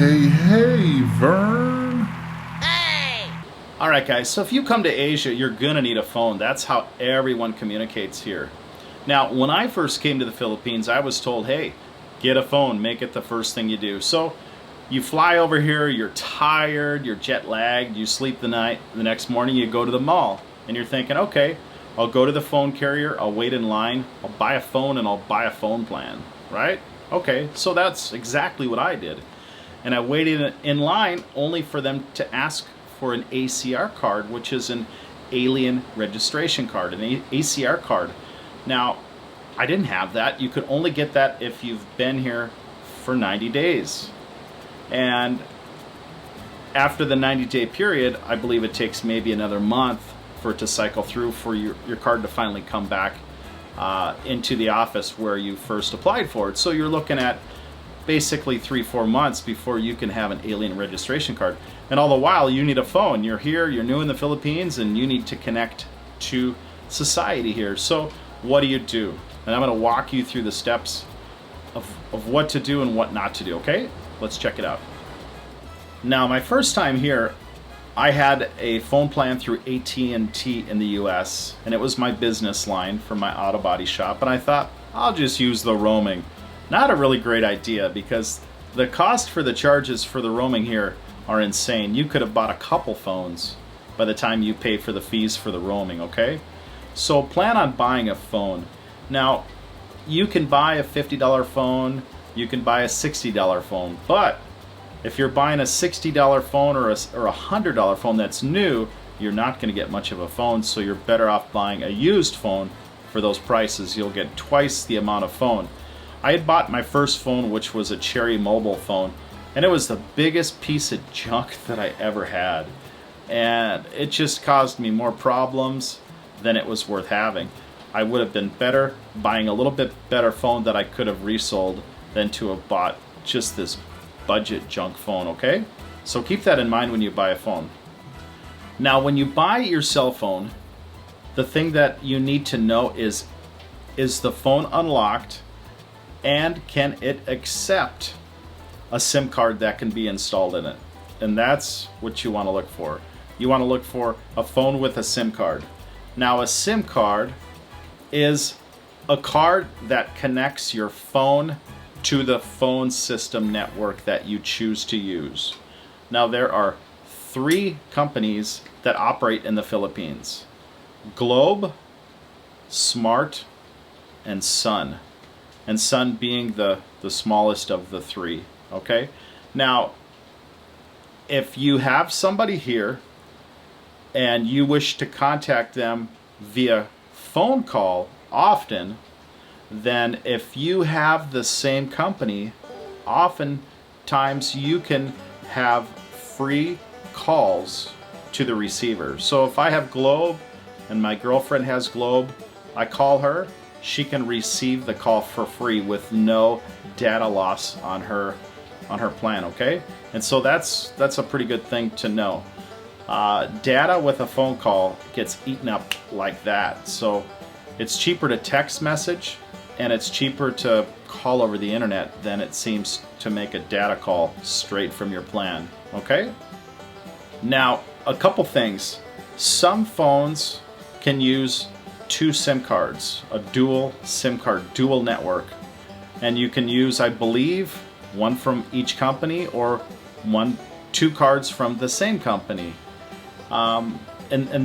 Hey, Vern. Alright guys, so if you come to Asia, you're gonna need a phone. That's how everyone communicates here. Now, when I first came to the Philippines, I was told, hey, get a phone, make it the first thing you do. So you fly over here, you're tired, you're jet lagged, you sleep the night, the next morning you go to the mall, and you're thinking, okay, I'll go to the phone carrier, I'll wait in line, I'll buy a phone, and I'll buy a phone plan, right? Okay, so that's exactly what I did. And I waited in line only for them to ask for an ACR card, which is an alien registration card, an ACR card. Now, I didn't have that. You could only get that if you've been here for 90 days. And after the 90-day period, I believe it takes maybe another month for it to cycle through for your card to finally come back into the office where you first applied for it. So you're looking at basically 3-4 months before you can have an alien registration card. And all the while, you need a phone. You're here, you're new in the Philippines, and you need to connect to society here. So what do you do? And I'm going to walk you through the steps of what to do and what not to do, okay? Let's check it out. Now, my first time here, I had a phone plan through AT&T in the US, and it was my business line for my auto body shop, and I thought, I'll just use the roaming. Not a really great idea, because the cost for the charges for the roaming here are insane. You could have bought a couple phones by the time you paid for the fees for the roaming, okay? So plan on buying a phone. Now, you can buy a $50 phone, you can buy a $60 phone, but if you're buying a $60 phone or a $100 phone that's new, you're not going to get much of a phone, so you're better off buying a used phone for those prices. You'll get twice the amount of phone. I had bought my first phone, which was a Cherry mobile phone, and it was the biggest piece of junk that I ever had. And it just caused me more problems than it was worth having. I would have been better buying a little bit better phone that I could have resold than to have bought just this budget junk phone, okay? So keep that in mind when you buy a phone. Now, when you buy your cell phone, the thing that you need to know is the phone unlocked, and can it accept a SIM card that can be installed in it? And that's what you want to look for. You want to look for a phone with a SIM card. Now, a SIM card is a card that connects your phone to the phone system network that you choose to use. Now, there are 3 companies that operate in the Philippines: Globe, Smart, and Sun. And Sun being the smallest of the 3, okay? Now, if you have somebody here and you wish to contact them via phone call often, then if you have the same company, oftentimes you can have free calls to the receiver. So if I have Globe and my girlfriend has Globe, I call her, she can receive the call for free with no data loss on her plan, okay? And so that's a pretty good thing to know. Data with a phone call gets eaten up like that. So it's cheaper to text message, and it's cheaper to call over the internet than it seems to make a data call straight from your plan, okay? Now, a couple things. Some phones can use 2 SIM cards, a dual SIM card, dual network. And you can use, I believe, one from each company or 2 cards from the same company. And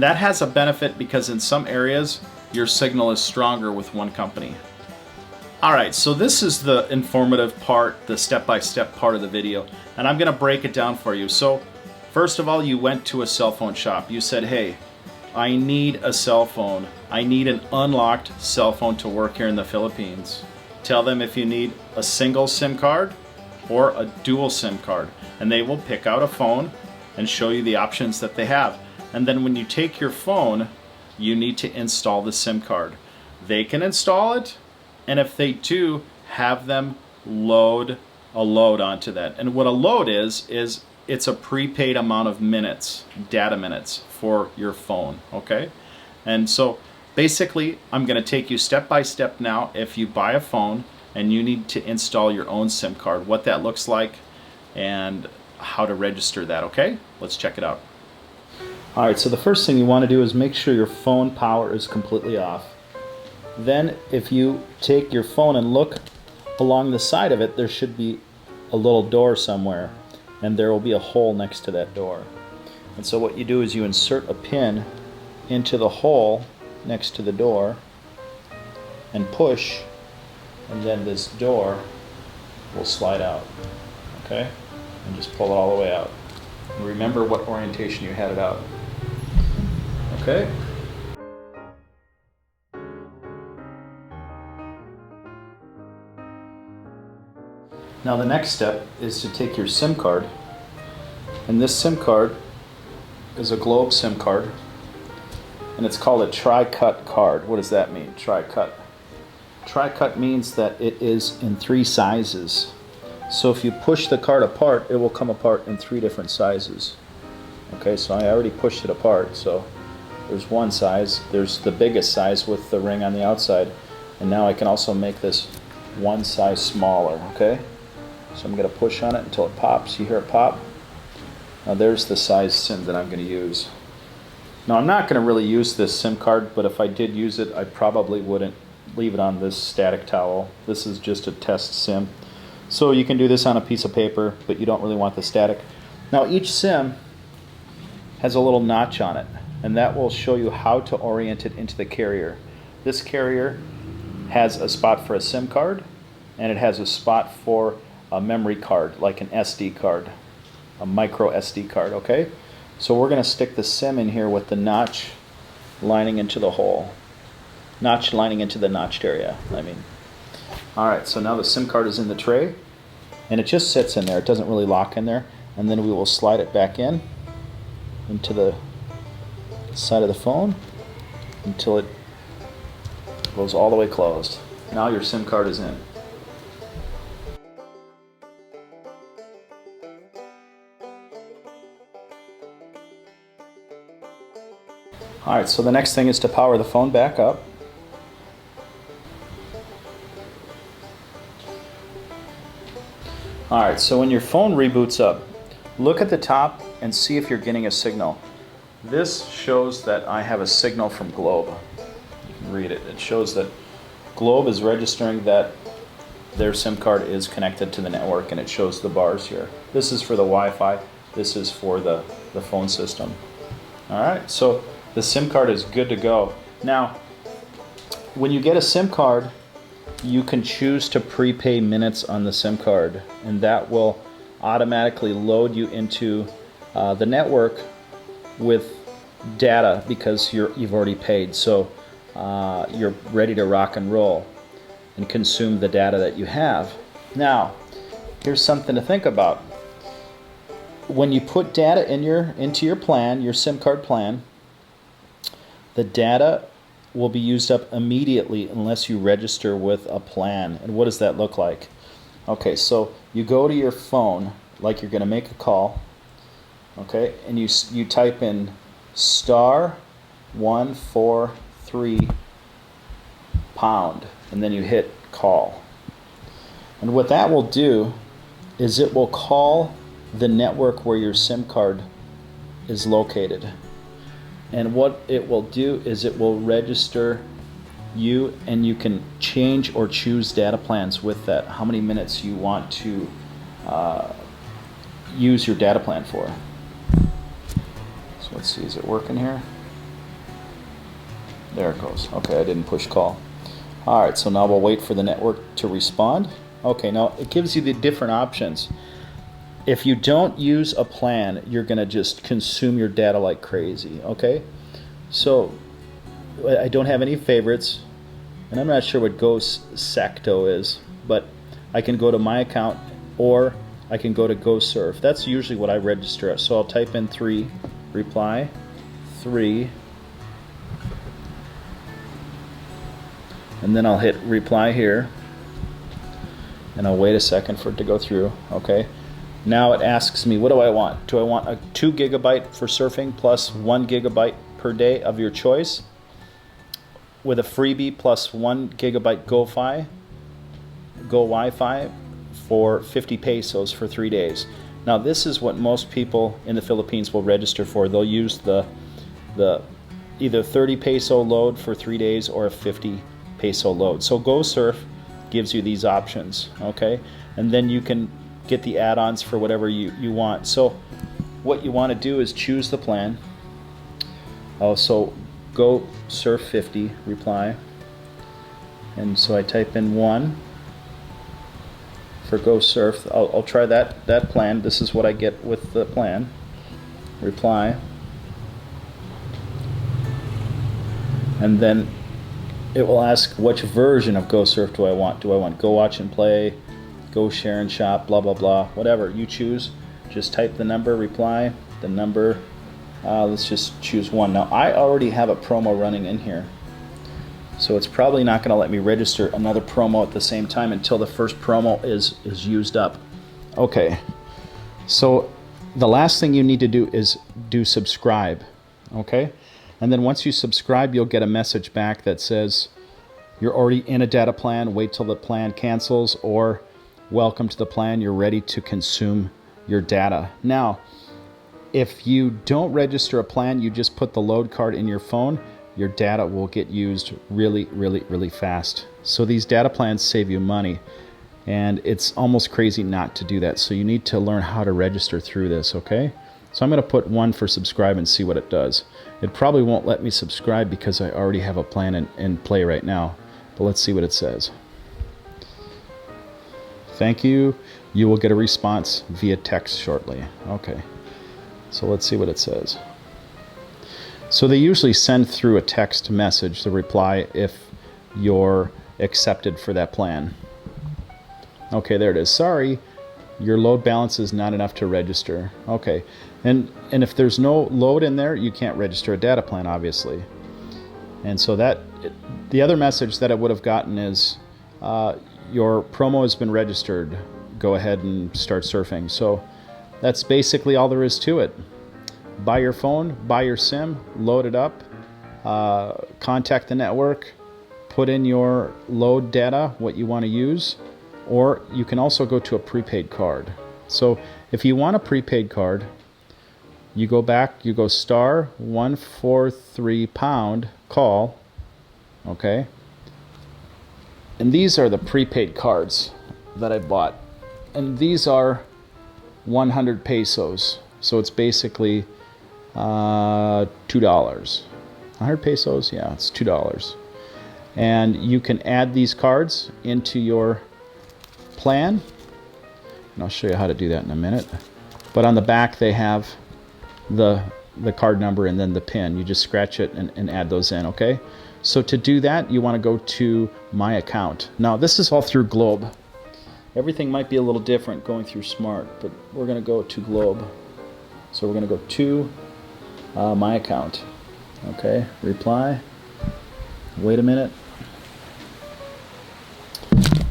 that has a benefit because in some areas, your signal is stronger with one company. Alright, so this is the informative part, the step-by-step part of the video, and I'm going to break it down for you. So, first of all, you went to a cell phone shop. You said, hey, I need a cell phone. I need an unlocked cell phone to work here in the Philippines. Tell them if you need a single SIM card or a dual SIM card, and they will pick out a phone and show you the options that they have. And then when you take your phone, you need to install the SIM card. They can install it, and if they do, have them load a load onto that. And what a load is it's a prepaid amount of minutes, data minutes for your phone, okay? And so basically, I'm going to take you step by step now. If you buy a phone and you need to install your own SIM card, what that looks like, and how to register that, okay? Let's check it out. All right, so the first thing you want to do is make sure your phone power is completely off. Then if you take your phone and look along the side of it, there should be a little door somewhere, and there will be a hole next to that door. And so what you do is you insert a pin into the hole next to the door and push, and then this door will slide out, okay? And just pull it all the way out. And remember what orientation you had it out, okay? Now the next step is to take your SIM card, and this SIM card is a Globe SIM card, and it's called a tri-cut card. What does that mean, tri-cut? Tri-cut means that it is in 3 sizes. So if you push the card apart, it will come apart in 3 different sizes. Okay, so I already pushed it apart, so there's one size, there's the biggest size with the ring on the outside, and now I can also make this one size smaller, okay? So I'm going to push on it until it pops. You hear it pop? Now there's the size SIM that I'm going to use. Now I'm not going to really use this SIM card, but if I did use it, I probably wouldn't leave it on this static towel. This is just a test SIM. So you can do this on a piece of paper, but you don't really want the static. Now each SIM has a little notch on it, and that will show you how to orient it into the carrier. This carrier has a spot for a SIM card, and it has a spot for a memory card, like an SD card, a micro SD card, okay? So we're going to stick the SIM in here with the notch lining into the hole. Notch lining into the notched area, I mean. Alright, so now the SIM card is in the tray, and it just sits in there. It doesn't really lock in there. And then we will slide it back in into the side of the phone until it goes all the way closed. Now your SIM card is in. Alright, so the next thing is to power the phone back up. Alright, so when your phone reboots up, look at the top and see if you're getting a signal. This shows that I have a signal from Globe. You can read it. It shows that Globe is registering that their SIM card is connected to the network, and it shows the bars here. This is for the Wi-Fi. This is for the phone system. Alright, so the SIM card is good to go. Now, when you get a SIM card, you can choose to prepay minutes on the SIM card, and that will automatically load you into the network with data because you've already paid. So you're ready to rock and roll and consume the data that you have. Now, here's something to think about. When you put data into your plan, your SIM card plan, the data will be used up immediately unless you register with a plan. And what does that look like? Okay, so you go to your phone like you're going to make a call, okay, and you type in *143#, and then you hit call. And what that will do is it will call the network where your SIM card is located. And what it will do is it will register you, and you can change or choose data plans with that, how many minutes you want to use your data plan for. So let's see, is it working here? There it goes. Okay, I didn't push call. Alright, so now we'll wait for the network to respond. Okay, now it gives you the different options. If you don't use a plan, you're going to just consume your data like crazy, okay? So, I don't have any favorites, and I'm not sure what Go Secto is, but I can go to my account, or I can go to Go Surf. That's usually what I register at. So I'll type in 3, reply, 3, and then I'll hit reply here, and I'll wait a second for it to go through, okay? Now it asks me, what do I want? Do I want a 2 gigabyte for surfing plus 1 gigabyte per day of your choice with a freebie plus 1 gigabyte Go Wi-Fi for 50 pesos for 3 days. Now this is what most people in the Philippines will register for. They'll use the either 30 peso load for 3 days or a 50 peso load. So Go Surf gives you these options, okay? And then you can get the add-ons for whatever you want. So what you want to do is choose the plan. So Go Surf 50, reply. And so I type in 1 for Go Surf. I'll try that plan. This is what I get with the plan. Reply. And then it will ask which version of Go Surf do I want. Do I want Go Watch and Play, Go Share and Shop, blah blah blah, whatever you choose. Just type the number, reply the number. Let's just choose 1. Now I already have a promo running in here, so it's probably not going to let me register another promo at the same time until the first promo is used up. Okay, so the last thing you need to do is do subscribe, okay? And then once you subscribe, you'll get a message back that says you're already in a data plan, wait till the plan cancels, or welcome to the plan, you're ready to consume your data. Now, if you don't register a plan, you just put the load card in your phone, your data will get used really, really, really fast. So these data plans save you money, and it's almost crazy not to do that. So you need to learn how to register through this, okay? So I'm going to put 1 for subscribe and see what it does. It probably won't let me subscribe because I already have a plan in play right now. But let's see what it says. Thank you. You will get a response via text shortly. Okay. So let's see what it says. So they usually send through a text message, the reply, if you're accepted for that plan. Okay, there it is. Sorry, your load balance is not enough to register. Okay, and if there's no load in there, you can't register a data plan, obviously. And so the other message that I would have gotten is your promo has been registered. Go ahead and start surfing. So that's basically all there is to it. Buy your phone, buy your SIM, load it up, contact the network, put in your load data, what you want to use, or you can also go to a prepaid card. So if you want a prepaid card, you go back, you go star 143 pound, call, okay? And these are the prepaid cards that I bought. And these are 100 pesos. So it's basically $2. 100 pesos, yeah, it's $2. And you can add these cards into your plan. And I'll show you how to do that in a minute. But on the back they have the card number and then the PIN. You just scratch it and add those in, okay? So to do that, you want to go to My Account. Now this is all through Globe. Everything might be a little different going through Smart, but we're going to go to Globe. So we're going to go to My Account. Okay, reply. Wait a minute.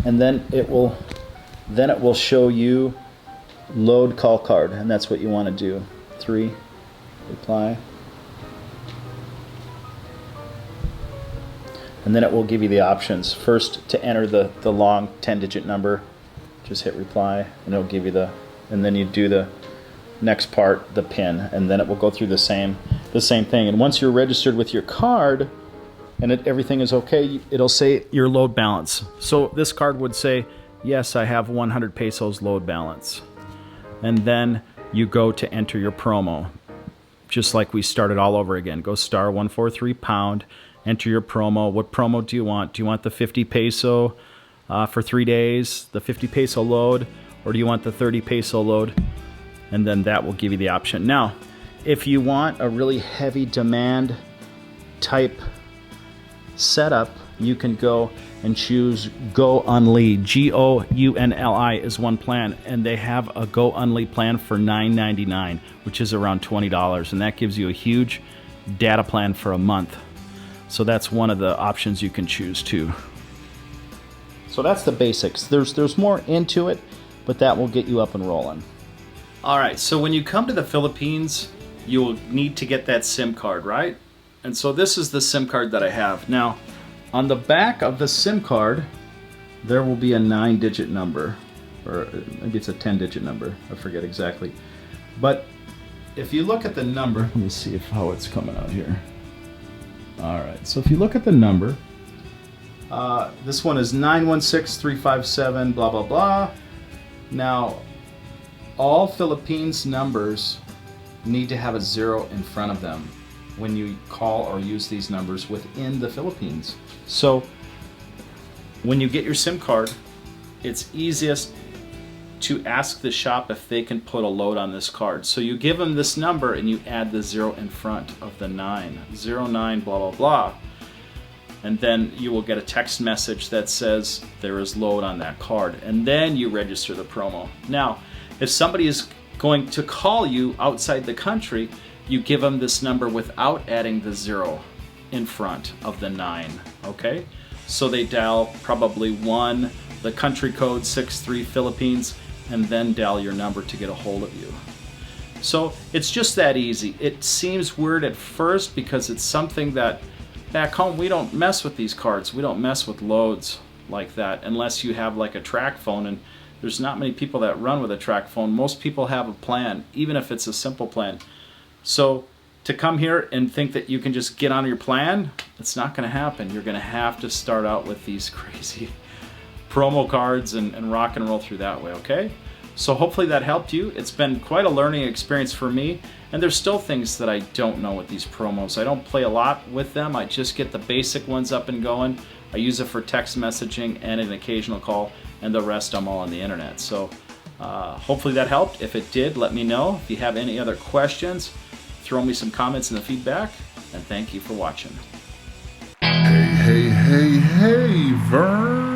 And then it will show you load call card, and that's what you want to do. 3, reply. And then it will give you the options. First, to enter the long 10-digit number, just hit reply, and it'll give you and then you do the next part, the PIN, and then it will go through the same thing. And once you're registered with your card and everything is okay, it'll say your load balance. So this card would say, yes, I have 100 pesos load balance. And then you go to enter your promo, just like we started all over again. Go star 143 pound, enter your promo. What promo do you want? Do you want the 50 peso for 3 days, the 50 peso load, or do you want the 30 peso load? And then that will give you the option. Now, if you want a really heavy demand type setup, you can go and choose Go Unli. G-O-U-N-L-I is one plan, and they have a Go Unli plan for $9.99, which is around $20, and that gives you a huge data plan for a month. So that's one of the options you can choose too. So that's the basics. There's more into it, but that will get you up and rolling. All right, so when you come to the Philippines, you will need to get that SIM card, right? And so this is the SIM card that I have. Now, on the back of the SIM card, there will be a 9-digit number or maybe it's a 10-digit number. I forget exactly. But if you look at the number, let me see how it's coming out here. All right, so if you look at the number, this one is 916-357 blah blah blah. Now, all Philippines numbers need to have a 0 in front of them when you call or use these numbers within the Philippines. So when you get your SIM card, it's easiest to ask the shop if they can put a load on this card. So you give them this number and you add the 0 in front of the 9, 09 blah blah blah, and then you will get a text message that says there is load on that card, and then you register the promo. Now, if somebody is going to call you outside the country, you give them this number without adding the 0 in front of the 9, okay? So they dial probably 1, the country code 63 Philippines, and then dial your number to get a hold of you. So it's just that easy. It seems weird at first because it's something that back home we don't mess with these cards. We don't mess with loads like that unless you have like a track phone, and there's not many people that run with a track phone. Most people have a plan, even if it's a simple plan. So to come here and think that you can just get on your plan, it's not going to happen. You're going to have to start out with these crazy promo cards and rock and roll through that way, okay? So hopefully that helped you. It's been quite a learning experience for me, and there's still things that I don't know with these promos. I don't play a lot with them. I just get the basic ones up and going. I use it for text messaging and an occasional call, and the rest I'm all on the internet. So hopefully that helped. If it did, let me know. If you have any other questions, throw me some comments in the feedback, and thank you for watching. Hey, Vern.